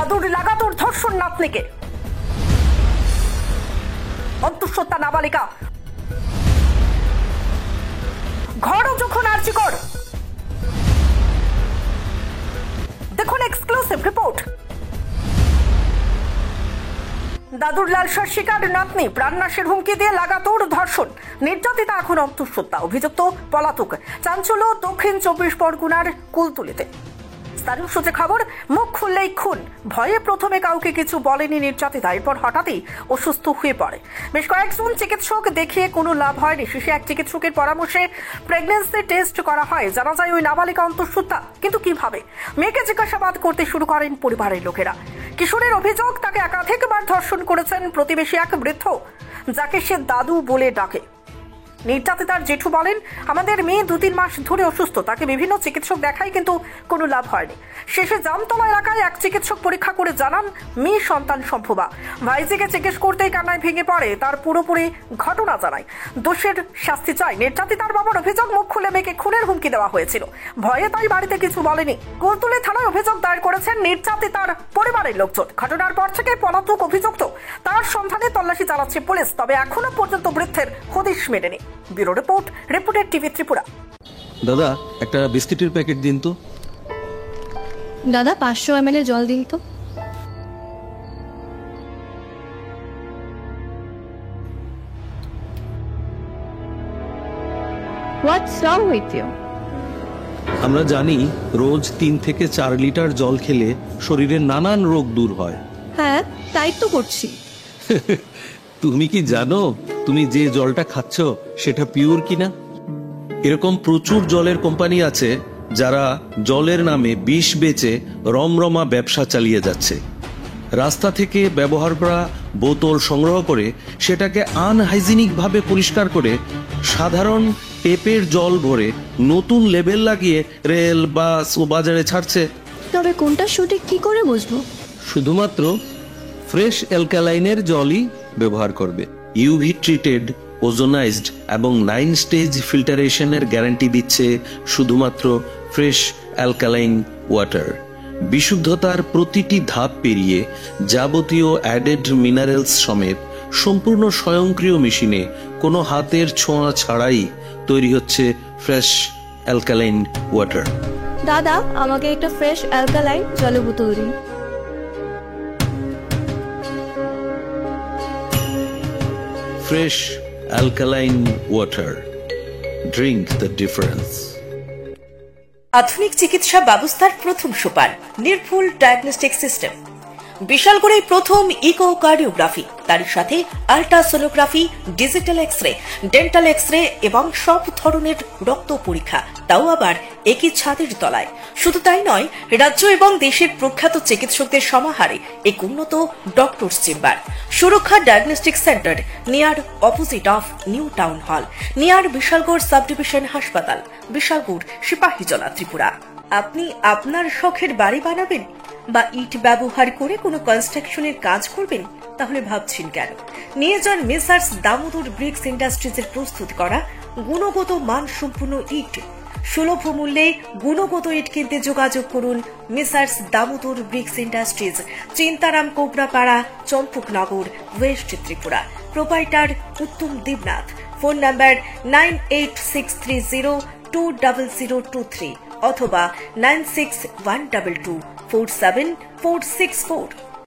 দাদুর লাগাতার ধর্ষণ নাতনিকে, অন্তঃসত্ত্বা নাবালিকা, ঘরও যখন আর্জিকর। দেখুন এক্সক্লুসিভ রিপোর্ট। দাদুর লালসার শিকার নাতনি, প্রাণনাশের হুমকি দিয়ে লাগাতার ধর্ষণ, নির্যাতিতা এখন অন্তঃসত্ত্বা, অভিযুক্ত পলাতক। চাঞ্চল্য দক্ষিণ 24 পরগনার কুলতলিতে। স্থানীয় সূত্রে খবর, মুখ খুললেই খুন। ভয়ে প্রথমে কাউকে কিছু বলেনি নির্যাতিতা, এরপর হঠাৎই অসুস্থ হয়ে পড়ে। বেশ কয়েকজন চিকিৎসক দেখিয়ে কোনো লাভ হয়নি। শেষে এক চিকিৎসকের পরামর্শে প্রেগন্যান্সি টেস্ট করা হয়। জানা যায় ওই নাবালিকা অন্তঃসত্ত্বা। কিন্তু কিভাবে? মেয়েকে জিজ্ঞাসাবাদ করতে শুরু করেন পরিবারের লোকেরা। কিশোরের অভিযোগ, তাকে একাধিকবার ধর্ষণ করেছেন প্রতিবেশী এক বৃদ্ধ, যাকে সে দাদু বলে ডাকে। নির্যাতিতার জেঠু বলেন, আমাদের মেয়ে 2-3 মাস ধরে অসুস্থ, তাকে বিভিন্ন চিকিৎসক দেখায় কিন্তু কোনো লাভ হয়নি। শেষে জামতলা এলাকায় এক চিকিৎসক পরীক্ষা করে জানান মেয়ে সন্তান সম্ভবা। ভাইজিকে জিজ্ঞেস করতেই কান্নায় ভেঙে পড়ে, তার পুরোপুরি ঘটনা জানায়। দোষের শাস্তি চায়। নির্যাতিতার বাবার অভিযোগ, মুখ খুলে মেয়েকে খুনের হুমকি দেওয়া হয়েছিল, ভয়ে তাই বাড়িতে কিছু বলেনি। কুলতলি থানায় অভিযোগ দায়ের করেছেন নির্যাতিতার পরিবারের লোকজন। ঘটনার পর থেকে পলাতক অভিযুক্ত, তার সন্ধানে তল্লাশি চালাচ্ছে পুলিশ, তবে এখনো পর্যন্ত বৃদ্ধের হদিশ মেলেনি। Bureau report, reporter TV Tripura. দাদা, একটা বিস্কিটের প্যাকেট দিন তো। দাদা 500 ml জল দিন তো। What's wrong with you? আমরা জানি রোজ 3 থেকে 4 লিটার জল খেলে শরীরের নানান রোগ দূর হয়। হ্যাঁ, তাই তো করছি। তুমি কি জানো তুমি যে জলটা খাচ্ছ সেটা পিওর কিনা? এরকম প্রচুর জলের কোম্পানি আছে যারা জলের নামে বিষ বেচে রমরমা ব্যবসা চালিয়ে যাচ্ছে। রাস্তা থেকে ব্যবহার করা বোতল সংগ্রহ করে সেটাকে আনহাইজিনিক ভাবে পরিষ্কার করে সাধারণ টেপের জল ভরে নতুন লেবেল লাগিয়ে রেল, বাস ও বাজারে ছাড়ছে। তবে কোনটা সঠিক কি করে বুঝবো? শুধুমাত্র ফ্রেশ অ্যালকালাইনের জলই ব্যবহার করবে। ইউভি ট্রিটেড, ওজোনাইজড এবং 9 স্টেজ ফিল্টারেশনের গ্যারান্টি দিচ্ছে শুধুমাত্র ফ্রেশ অ্যালকালাইন ওয়াটার। বিশুদ্ধতার প্রতিটি ধাপ পেরিয়ে যাবতীয় অ্যাডেড মিনারেলস সমেত সম্পূর্ণ স্বয়ংক্রিয় মেশিনে কোনো হাতের ছোঁয়া ছাড়াই তৈরি হচ্ছে ফ্রেশ অ্যালকালাইন ওয়াটার। দাদা, আমাকে একটা ফ্রেশ অ্যালকালাইন জলের বোতল দিন। Fresh alkaline water, drink the difference. আধুনিক চিকিৎসা ব্যবস্থার প্রথম সোপান নির্ভুল ডায়াগনস্টিক সিস্টেম। বিশালগড়ে প্রথম ইকোকার্ডিওগ্রাফি, তার সাথে ultrasonography, digital x-ray, dental x-ray এবং সব ধরনের রক্ত পরীক্ষা, তাও আবার একই ছাদের তলায়। শুধু তাই নয়, রাজ্য এবং দেশের প্রখ্যাত চিকিৎসকদের সমাহারে এক উন্নত ডক্টরস চেম্বার। সুরক্ষা diagnostic centre, near opposite of new town hall, near Bishalgarh sub division হাসপাতাল, বিশালগড়, সিপাহীজলা, ত্রিপুরা। আপনি আপনার শখের বাড়ি বানাবেন বা ইট ব্যবহার করে কোনো কনস্ট্রাকশনের কাজ করবেন? তাহলে ভাবছেন কেন? নিয়ে যান মেসার্স দামোদর ব্রিক্স ইন্ডাস্ট্রিজের প্রস্তুত করা গুণগত মানসম্পন্ন ইট। সুলভ মূল্যে গুণগত ইট কিনতে যোগাযোগ করুন messrs Damodar bricks industries, Chintaram Kobrapara, Champaknagar, west Tripura. Proprietor Uttam Debnath. Phone number 9863020023 অথবা 9612247464।